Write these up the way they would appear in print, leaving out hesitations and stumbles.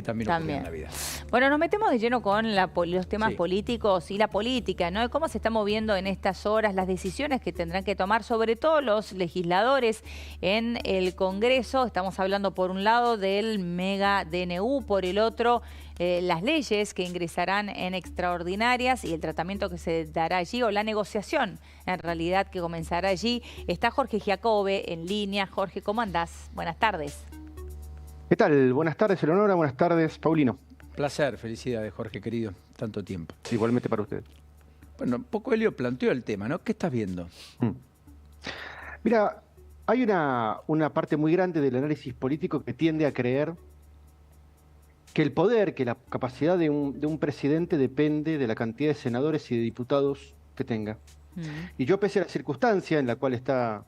también ocurrir en la vida. Bueno, nos metemos de lleno con los temas Sí. políticos y la política, ¿no? De cómo se está moviendo en estas horas, las decisiones que tendrán que tomar, sobre todo los legisladores en el Congreso. Estamos hablando, por un lado, del mega DNU, por el otro, las leyes que ingresarán en extraordinarias y el tratamiento que se dará allí, o la negociación, en realidad, que comenzará allí. Está Jorge Giacobbe en línea. Jorge, ¿cómo andás? Buenas tardes. ¿Qué tal? Buenas tardes, Eleonora. Buenas tardes, Paulino. Placer, felicidades, Jorge, querido. Tanto tiempo. Igualmente para usted. Bueno, un poco Helio planteó el tema, ¿no? ¿Qué estás viendo? Mira, hay una parte muy grande del análisis político que tiende a creer que el poder, que la capacidad de un presidente depende de la cantidad de senadores y de diputados que tenga. Y yo, pese a la circunstancia en la cual está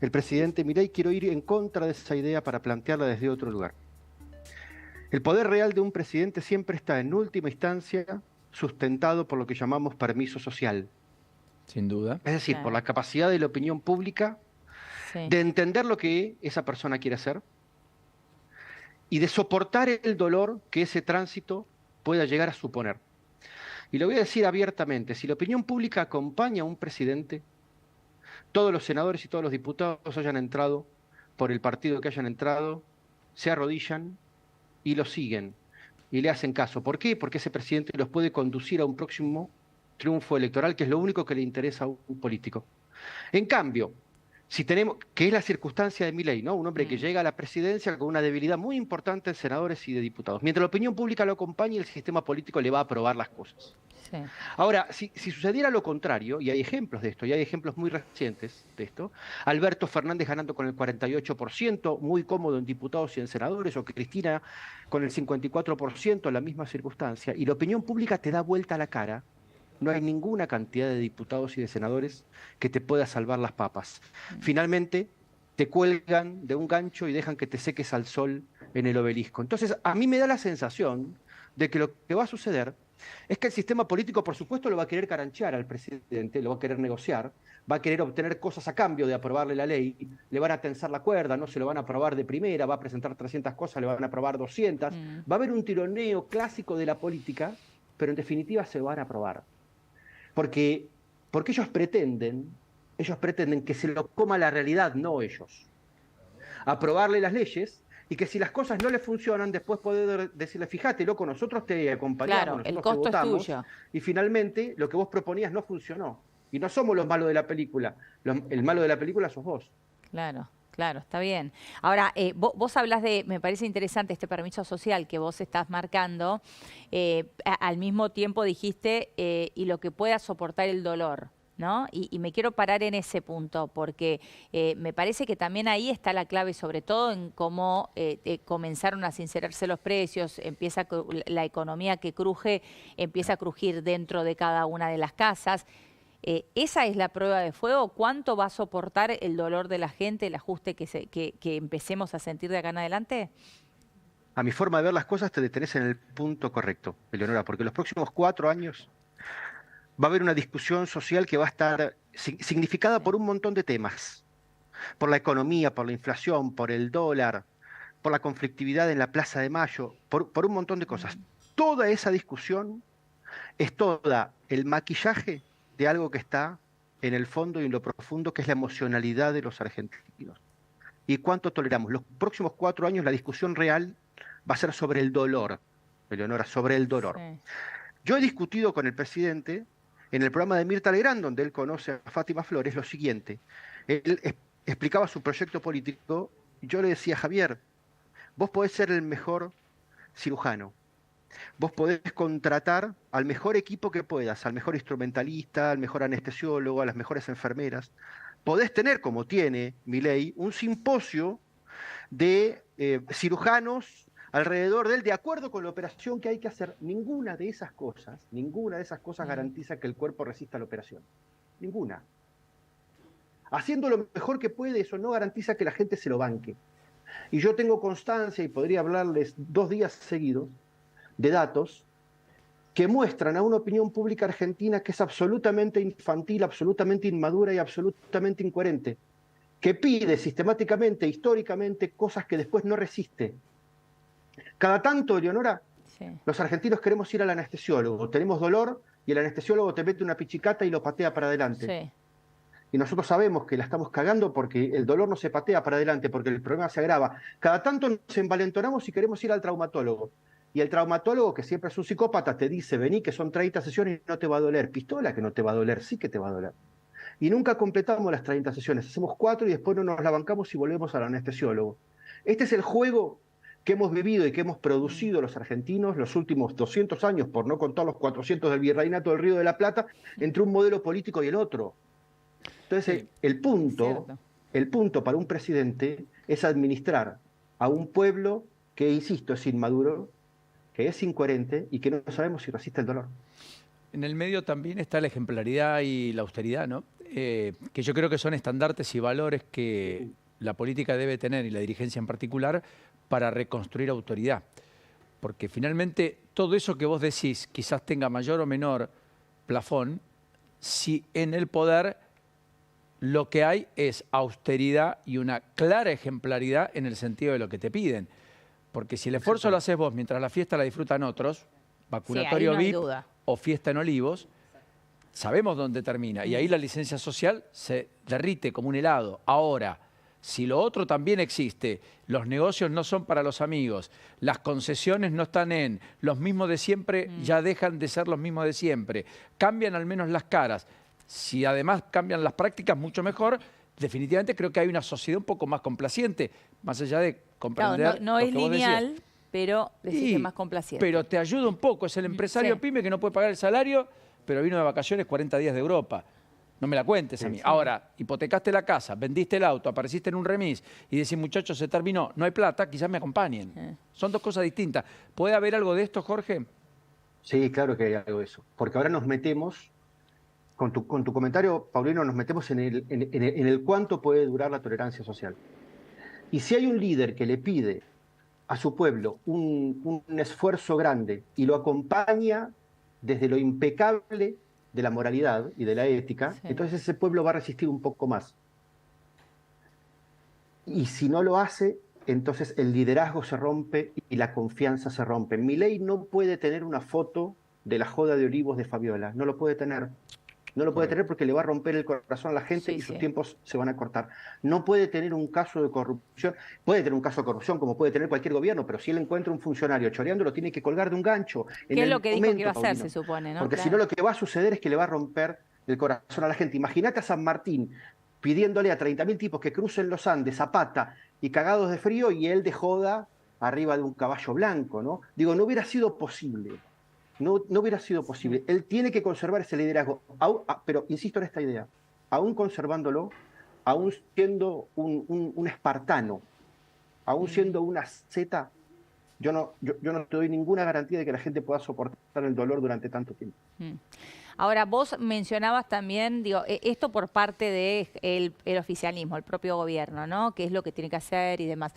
el presidente Milei, quiero ir en contra de esa idea para plantearla desde otro lugar. El poder real de un presidente siempre está, en última instancia, sustentado por lo que llamamos permiso social. Sin duda. Es decir, por la capacidad de la opinión pública de entender lo que esa persona quiere hacer y de soportar el dolor que ese tránsito pueda llegar a suponer. Y lo voy a decir abiertamente, si la opinión pública acompaña a un presidente, todos los senadores y todos los diputados hayan entrado, por el partido que hayan entrado, se arrodillan y lo siguen y le hacen caso. ¿Por qué? Porque ese presidente los puede conducir a un próximo triunfo electoral, que es lo único que le interesa a un político. En cambio, si tenemos, que es la circunstancia de Milei, ¿no? Un hombre que llega a la presidencia con una debilidad muy importante en senadores y de diputados. Mientras la opinión pública lo acompañe, el sistema político le va a aprobar las cosas. Sí. Ahora, si sucediera lo contrario, y hay ejemplos de esto, y hay ejemplos muy recientes de esto, Alberto Fernández ganando con el 48%, muy cómodo en diputados y en senadores, o Cristina con el 54% en la misma circunstancia, y la opinión pública te da vuelta la cara, no hay ninguna cantidad de diputados y de senadores que te pueda salvar las papas. Finalmente, te cuelgan de un gancho y dejan que te seques al sol en el obelisco. Entonces, a mí me da la sensación de que lo que va a suceder es que el sistema político, por supuesto, lo va a querer caranchear al presidente, lo va a querer negociar, va a querer obtener cosas a cambio de aprobarle la ley, le van a tensar la cuerda, no se lo van a aprobar de primera, va a presentar 300 cosas, le van a aprobar 200. Va a haber un tironeo clásico de la política, pero en definitiva se lo van a aprobar. Porque ellos pretenden que se lo coma la realidad, no ellos. Aprobarle las leyes y que si las cosas no le funcionan, después poder decirle, fíjate, loco, nosotros te acompañamos, Claro, nosotros el costo te votamos, es tuyo. y finalmente lo que vos proponías no funcionó. Y no somos los malos de la película, el malo de la película sos vos. Claro, claro, está bien. Ahora, vos hablás de, me parece interesante este permiso social que vos estás marcando, al mismo tiempo dijiste, y lo que pueda soportar el dolor, ¿no? Y me quiero parar en ese punto, porque me parece que también ahí está la clave, sobre todo en cómo comenzaron a sincerarse los precios, empieza la economía que cruje, empieza a crujir dentro de cada una de las casas. ¿Esa es la prueba de fuego? ¿Cuánto va a soportar el dolor de la gente, el ajuste que empecemos a sentir de acá en adelante? A mi forma de ver las cosas te detenés en el punto correcto, Eleonora, porque los próximos 4 años va a haber una discusión social que va a estar significada por un montón de temas. Por la economía, por la inflación, por el dólar, por la conflictividad en la Plaza de Mayo, por un montón de cosas. Toda esa discusión es toda el maquillaje de algo que está en el fondo y en lo profundo, que es la emocionalidad de los argentinos. ¿Y cuánto toleramos? Los próximos 4 años la discusión real va a ser sobre el dolor, Eleonora, sobre el dolor. Sí. Yo he discutido con el presidente en el programa de Mirta Legrand, donde él conoce a Fátima Flores, lo siguiente. Él explicaba su proyecto político y yo le decía, Javier, vos podés ser el mejor cirujano, vos podés contratar al mejor equipo que puedas, al mejor instrumentalista, al mejor anestesiólogo, a las mejores enfermeras. Podés tener, como tiene Milei, un simposio de cirujanos alrededor de él, de acuerdo con la operación que hay que hacer. Ninguna de esas cosas garantiza que el cuerpo resista la operación. Ninguna. Haciendo lo mejor que puede, eso no garantiza que la gente se lo banque. Y yo tengo constancia, y podría hablarles 2 días seguidos, de datos que muestran a una opinión pública argentina que es absolutamente infantil, absolutamente inmadura y absolutamente incoherente, que pide sistemáticamente, históricamente, cosas que después no resiste. Cada tanto, Leonora, Sí. los argentinos queremos ir al anestesiólogo, tenemos dolor y el anestesiólogo te mete una pichicata y lo patea para adelante. Sí. Y nosotros sabemos que la estamos cagando porque el dolor no se patea para adelante, porque el problema se agrava. Cada tanto nos envalentonamos y queremos ir al traumatólogo. Y el traumatólogo, que siempre es un psicópata, te dice, vení que son 30 sesiones y no te va a doler. Pistola que no te va a doler, sí que te va a doler. Y nunca completamos las 30 sesiones, hacemos 4 y después no nos la bancamos y volvemos al anestesiólogo. Este es el juego que hemos vivido y que hemos producido los argentinos los últimos 200 años, por no contar los 400 del Virreinato del Río de la Plata, entre un modelo político y el otro. Entonces, Sí, el punto para un presidente es administrar a un pueblo que, insisto, es inmaduro, que es incoherente y que no sabemos si resiste el dolor. en el medio también está la ejemplaridad y la austeridad, ¿no? Que yo creo que son estandartes y valores que la política debe tener, y la dirigencia en particular, para reconstruir autoridad. Porque finalmente todo eso que vos decís quizás tenga mayor o menor plafón, si en el poder lo que hay es austeridad y una clara ejemplaridad en el sentido de lo que te piden. Porque si el esfuerzo lo haces vos mientras la fiesta la disfrutan otros, vacunatorio no hay VIP duda. o fiesta en Olivos, sabemos dónde termina. Y ahí la licencia social se derrite como un helado. Ahora, si lo otro también existe, los negocios no son para los amigos, las concesiones no están en, los mismos de siempre ya dejan de ser los mismos de siempre, cambian al menos las caras. Si además cambian las prácticas, mucho mejor. Definitivamente creo que hay una sociedad un poco más complaciente, más allá de comprender Claro, no lo es que vos decías. lineal, pero decís que Y, es más complaciente. pero te ayuda un poco. Es el empresario Sí. pyme que no puede pagar el salario, pero vino de vacaciones 40 días de Europa. No me la cuentes a mí. Ahora, hipotecaste la casa, vendiste el auto, apareciste en un remis y decís, muchachos, se terminó, no hay plata, quizás me acompañen. Son dos cosas distintas. ¿Puede haber algo de esto, Jorge? Sí, claro que hay algo de eso. Porque ahora nos metemos, con tu comentario, Paulino, nos metemos en el cuánto puede durar la tolerancia social. Y si hay un líder que le pide a su pueblo un esfuerzo grande y lo acompaña desde lo impecable de la moralidad y de la ética, Sí. entonces ese pueblo va a resistir un poco más. Y si no lo hace, entonces el liderazgo se rompe y la confianza se rompe. Milei no puede tener una foto de la joda de Olivos de Fabiola, no lo puede tener. No lo puede tener porque le va a romper el corazón a la gente Sí, y sus sí. tiempos se van a cortar. No puede tener un caso de corrupción. Puede tener un caso de corrupción como puede tener cualquier gobierno, pero si él encuentra un funcionario choreando, lo tiene que colgar de un gancho. ¿Qué es lo que dijo que iba a hacer, se supone, no? Porque si Claro. no, lo que va a suceder es que le va a romper el corazón a la gente. Imagínate a San Martín pidiéndole a 30.000 tipos que crucen los Andes a pata y cagados de frío y él de joda arriba de un caballo blanco, ¿no? Digo, no hubiera sido posible. No hubiera sido posible. Él tiene que conservar ese liderazgo, pero insisto en esta idea, aún conservándolo, aún siendo un espartano, aún siendo una zeta, yo no te doy ninguna garantía de que la gente pueda soportar el dolor durante tanto tiempo. Ahora, vos mencionabas también, digo, esto por parte del oficialismo, el propio gobierno, ¿no? ¿Qué es lo que tiene que hacer y demás?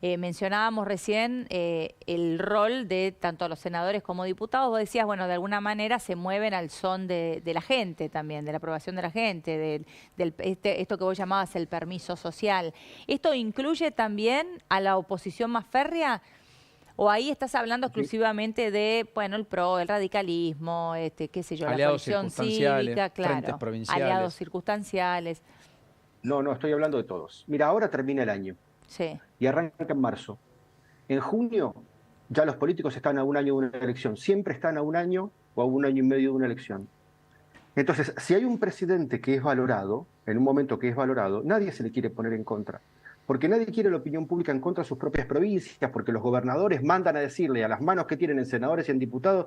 Mencionábamos recién el rol de tanto los senadores como diputados. Vos decías, bueno, de alguna manera se mueven al son de la gente también, de la aprobación de la gente, esto que vos llamabas el permiso social. ¿Esto incluye también a la oposición más férrea? ¿O ahí estás hablando exclusivamente de, bueno, el PRO, el radicalismo, qué sé yo, Aliados la coalición circunstanciales, cívica, frentes claro, provinciales. aliados circunstanciales? No, estoy hablando de todos. Mira, ahora termina el año Sí, y arranca en marzo. En junio ya los políticos están a un año de una elección. Siempre están a un año o a un año y medio de una elección. Entonces, si hay un presidente que es valorado, en un momento que es valorado, nadie se le quiere poner en contra. Porque nadie quiere la opinión pública en contra de sus propias provincias, porque los gobernadores mandan a decirle a las manos que tienen en senadores y en diputados,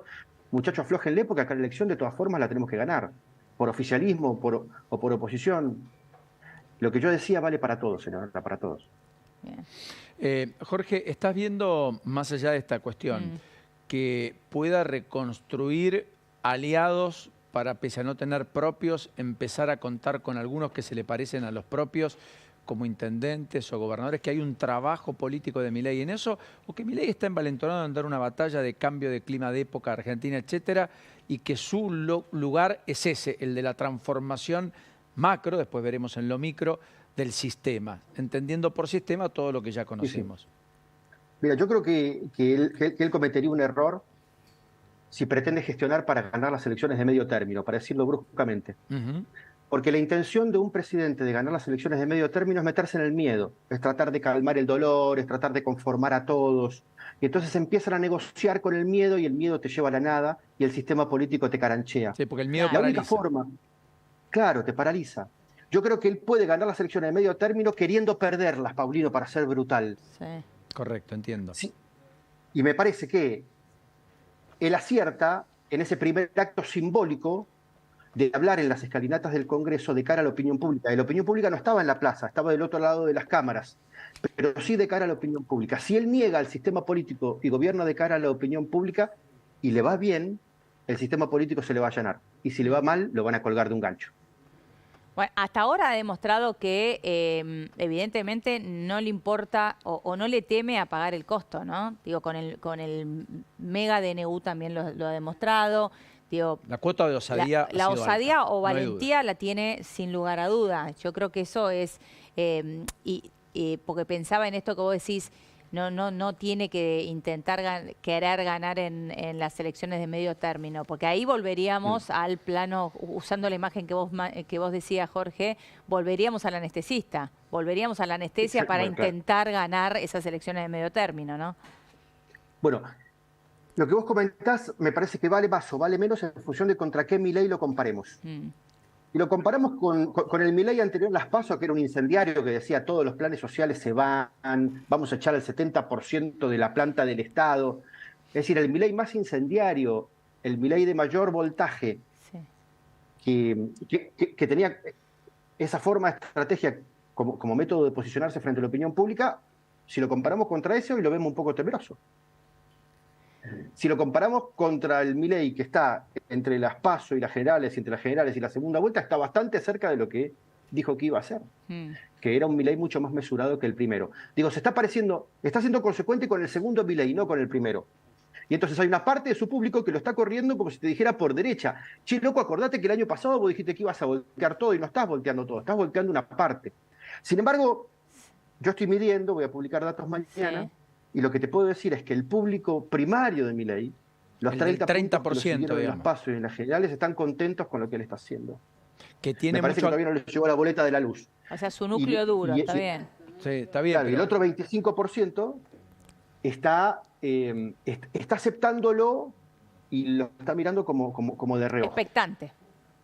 muchachos, aflójenle, porque acá la elección de todas formas la tenemos que ganar, por oficialismo o por oposición. Lo que yo decía vale para todos, senadora, para todos. bien. Jorge, ¿estás viendo, más allá de esta cuestión, que pueda reconstruir aliados para, pese a no tener propios, empezar a contar con algunos que se le parecen a los propios, como intendentes o gobernadores, que hay un trabajo político de Milei en eso, o que Milei está envalentonado en dar una batalla de cambio de clima de época argentina, etcétera, y que su lugar es ese, el de la transformación macro, después veremos en lo micro, del sistema, entendiendo por sistema todo lo que ya conocemos? Mira, yo creo que él cometería un error si pretende gestionar para ganar las elecciones de medio término, para decirlo bruscamente. Ujú. Porque la intención de un presidente de ganar las elecciones de medio término es meterse en el miedo, es tratar de calmar el dolor, es tratar de conformar a todos. Y entonces empiezan a negociar con el miedo y el miedo te lleva a la nada y el sistema político te caranchea. Sí, porque el miedo La Claro. única paraliza. forma, claro, te paraliza. Yo creo que él puede ganar las elecciones de medio término queriendo perderlas, Paulino, para ser brutal. Sí. Correcto, entiendo. Sí, y me parece que él acierta en ese primer acto simbólico de hablar en las escalinatas del Congreso de cara a la opinión pública. Y la opinión pública no estaba en la plaza, estaba del otro lado de las cámaras, pero sí de cara a la opinión pública. Si él niega al sistema político y gobierna de cara a la opinión pública y le va bien, el sistema político se le va a allanar. Y si le va mal, lo van a colgar de un gancho. Bueno, hasta ahora ha demostrado que evidentemente no le importa o no le teme a pagar el costo, ¿no? Digo, con el mega DNU también lo ha demostrado. Digo, La cuota de osadía ha la sido osadía alta, o no hay duda. valentía la tiene sin lugar a duda. Yo creo que eso es, porque pensaba en esto que vos decís, no tiene que intentar querer ganar en las elecciones de medio término, porque ahí volveríamos al plano, usando la imagen que vos decías, Jorge, volveríamos al anestesista, volveríamos a la anestesia para Bueno, claro. intentar ganar esas elecciones de medio término, ¿no? Bueno, lo que vos comentás me parece que vale más o vale menos en función de contra qué Milei lo comparemos. Mm. Y lo comparamos con el Milei anterior, las PASO, que era un incendiario que decía todos los planes sociales se van, vamos a echar el 70% de la planta del Estado. Es decir, el Milei más incendiario, el Milei de mayor voltaje, Sí. que tenía esa forma, estrategia como método de posicionarse frente a la opinión pública, si lo comparamos contra ese, hoy lo vemos un poco temeroso. Si lo comparamos contra el Milei, que está entre las PASO y las generales, y entre las generales y la segunda vuelta, está bastante cerca de lo que dijo que iba a hacer, que era un Milei mucho más mesurado que el primero. Digo, está siendo consecuente con el segundo Milei, no con el primero. Y entonces hay una parte de su público que lo está corriendo como si te dijera por derecha. Che, loco, acordate que el año pasado vos dijiste que ibas a voltear todo y no estás volteando todo, estás volteando una parte. Sin embargo, yo estoy midiendo, voy a publicar datos mañana, Sí. y lo que te puedo decir es que el público primario de Milei, los El del 30 puntos que lo 30%, siguieron en las digamos. PASO y en las generales, están contentos con lo que él está haciendo. Que tiene Me parece mucho... que todavía no les llegó la boleta de la luz. O sea, su núcleo duro, está bien. Sí, está bien, Claro, y el pero otro 25% está aceptándolo y lo está mirando como de reojo. Expectante.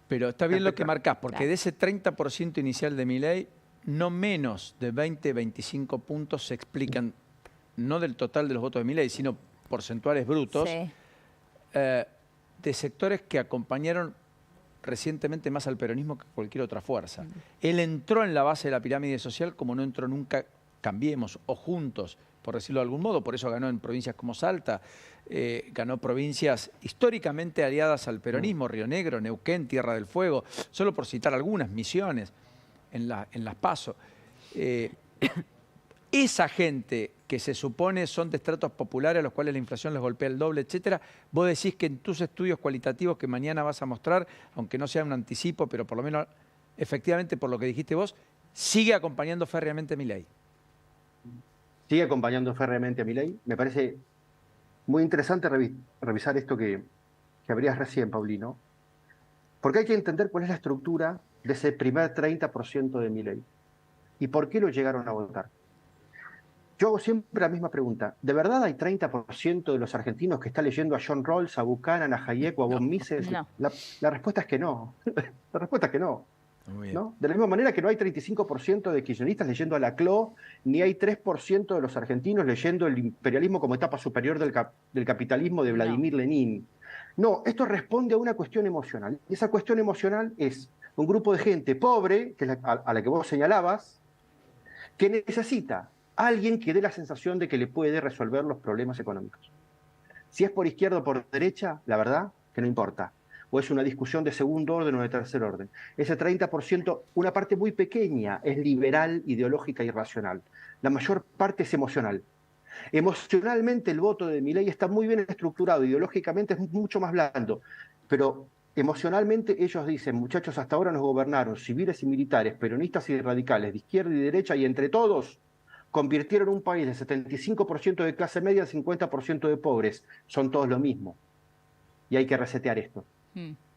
pero está bien lo que marcás, porque Claro. de ese 30% inicial de Milei, no menos de 20, 25 puntos se explican, no del total de los votos de Milei, sino porcentuales brutos, Sí. De sectores que acompañaron recientemente más al peronismo que cualquier otra fuerza. Él entró en la base de la pirámide social como no entró nunca Cambiemos o Juntos, por decirlo de algún modo, por eso ganó en provincias como Salta, ganó provincias históricamente aliadas al peronismo, Río Negro, Neuquén, Tierra del Fuego, solo por citar algunas, Misiones, en las PASO. Esa gente que se supone son de estratos populares a los cuales la inflación les golpea el doble, etcétera, vos decís que en tus estudios cualitativos que mañana vas a mostrar, aunque no sea un anticipo, pero por lo menos efectivamente por lo que dijiste vos, sigue acompañando férreamente a Milei. Sigue acompañando férreamente a Milei. Me parece muy interesante revisar esto que abrías recién, Paulino, porque hay que entender cuál es la estructura de ese primer 30% de Milei y por qué lo llegaron a votar. Yo hago siempre la misma pregunta. ¿De verdad hay 30% de los argentinos que está leyendo a John Rawls, a Buchanan, a Hayek o a von Mises? No. La respuesta es que no. La respuesta es que no. Muy bien. ¿No? De la misma manera que no hay 35% de kirchneristas leyendo a Laclau, ni hay 3% de los argentinos leyendo el imperialismo como etapa superior del capitalismo de Vladimir Lenin. No, esto responde a una cuestión emocional. Y esa cuestión emocional es un grupo de gente pobre, que es a la que vos señalabas, que necesita a alguien que dé la sensación de que le puede resolver los problemas económicos. Si es por izquierda o por derecha, la verdad que no importa. O es una discusión de segundo orden o de tercer orden. Ese 30%, una parte muy pequeña, es liberal, ideológica y racional. La mayor parte es emocional. Emocionalmente el voto de Milei está muy bien estructurado, ideológicamente es mucho más blando, pero emocionalmente ellos dicen, muchachos, hasta ahora nos gobernaron civiles y militares, peronistas y radicales, de izquierda y derecha, y entre todos convirtieron un país de 75% de clase media en 50% de pobres. Son todos lo mismo. Y hay que resetear esto.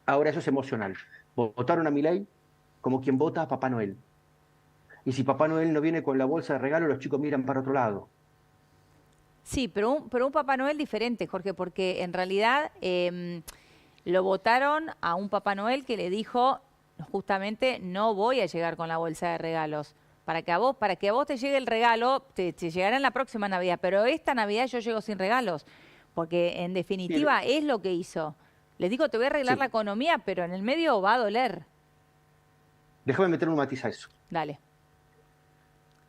Ahora eso es emocional. Votaron a Milei como quien vota a Papá Noel. Y si Papá Noel no viene con la bolsa de regalo, los chicos miran para otro lado. Sí, pero un Papá Noel diferente, Jorge, porque en realidad lo votaron a un Papá Noel que le dijo justamente no voy a llegar con la bolsa de regalos. Para que a vos te llegue el regalo, te llegará en la próxima Navidad, pero esta Navidad yo llego sin regalos, porque en definitiva es lo que hizo. Les digo, te voy a arreglar la economía, pero en el medio va a doler. Déjame meter un matiz a eso. Dale.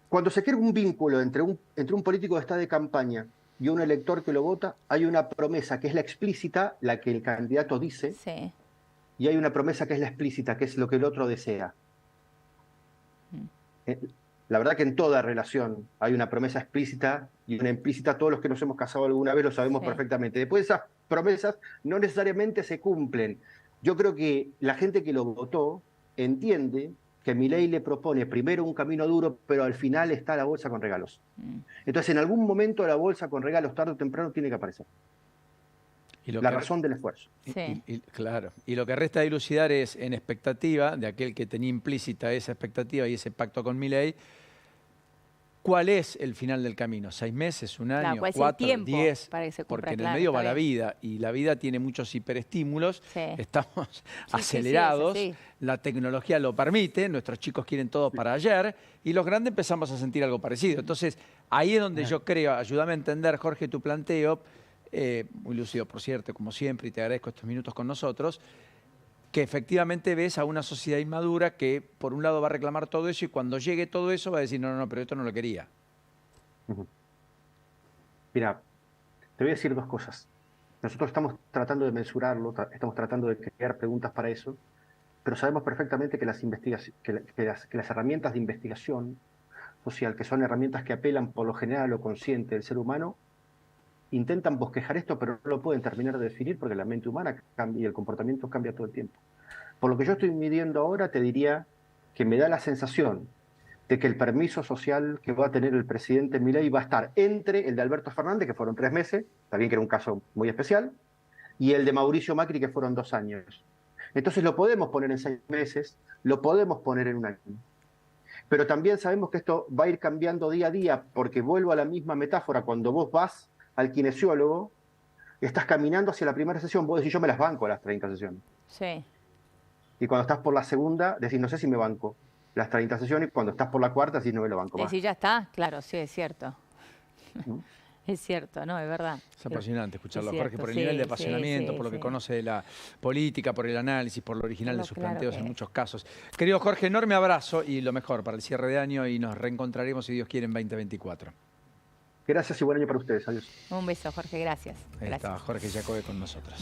Cuando se crea un vínculo entre un político que está de campaña y un elector que lo vota, hay una promesa que es la explícita, la que el candidato dice, sí. Y hay una promesa que es la explícita, que es lo que el otro desea. La verdad que en toda relación hay una promesa explícita y una implícita. Todos los que nos hemos casado alguna vez lo sabemos perfectamente. Después esas promesas no necesariamente se cumplen. Yo creo que la gente que lo votó entiende que Milei le propone primero un camino duro, pero al final está la bolsa con regalos. Entonces, en algún momento la bolsa con regalos, tarde o temprano, tiene que aparecer. La razón del esfuerzo. Sí. Claro. Y lo que resta dilucidar es, en expectativa, de aquel que tenía implícita esa expectativa y ese pacto con Milei, ¿cuál es el final del camino? ¿6 meses, un año, 4, 10? Para que se cumpla, porque en el medio va la vida y la vida tiene muchos hiperestímulos, estamos acelerados, la tecnología lo permite, nuestros chicos quieren todo para ayer y los grandes empezamos a sentir algo parecido. Entonces, ahí es donde yo creo, ayúdame a entender, Jorge, tu planteo, muy lúcido, por cierto, como siempre, y te agradezco estos minutos con nosotros, que efectivamente ves a una sociedad inmadura que por un lado va a reclamar todo eso y cuando llegue todo eso va a decir, no, pero esto no lo quería. Mira, te voy a decir 2 cosas. Nosotros estamos tratando de mensurarlo, estamos tratando de crear preguntas para eso, pero sabemos perfectamente que las herramientas de investigación social, que son herramientas que apelan por lo general a lo consciente del ser humano, intentan bosquejar esto, pero no lo pueden terminar de definir porque la mente humana cambia y el comportamiento cambia todo el tiempo. Por lo que yo estoy midiendo ahora, te diría que me da la sensación de que el permiso social que va a tener el presidente Milei va a estar entre el de Alberto Fernández, que fueron 3 meses, también que era un caso muy especial, y el de Mauricio Macri, que fueron 2 años. Entonces lo podemos poner en 6 meses, lo podemos poner en 1 año. Pero también sabemos que esto va a ir cambiando día a día, porque vuelvo a la misma metáfora, cuando vos vas al kinesiólogo, estás caminando hacia la primera sesión, vos decís, yo me las banco a las 30 sesiones. Sí. Y cuando estás por la segunda, decís, no sé si me banco las 30 sesiones, y cuando estás por la cuarta, decís, no me lo banco más. Sí, ya está, claro, sí, es cierto. Es cierto, no, es verdad. Es apasionante escucharlo, cierto, Jorge, por el nivel de apasionamiento, por lo que conoce de la política, por el análisis, por lo original de sus planteos en muchos casos. Querido Jorge, enorme abrazo y lo mejor para el cierre de año y nos reencontraremos, si Dios quiere, en 2024. Gracias y buen año para ustedes. Adiós. Un beso, Jorge, gracias. Ahí está Jorge Jacobe con nosotros.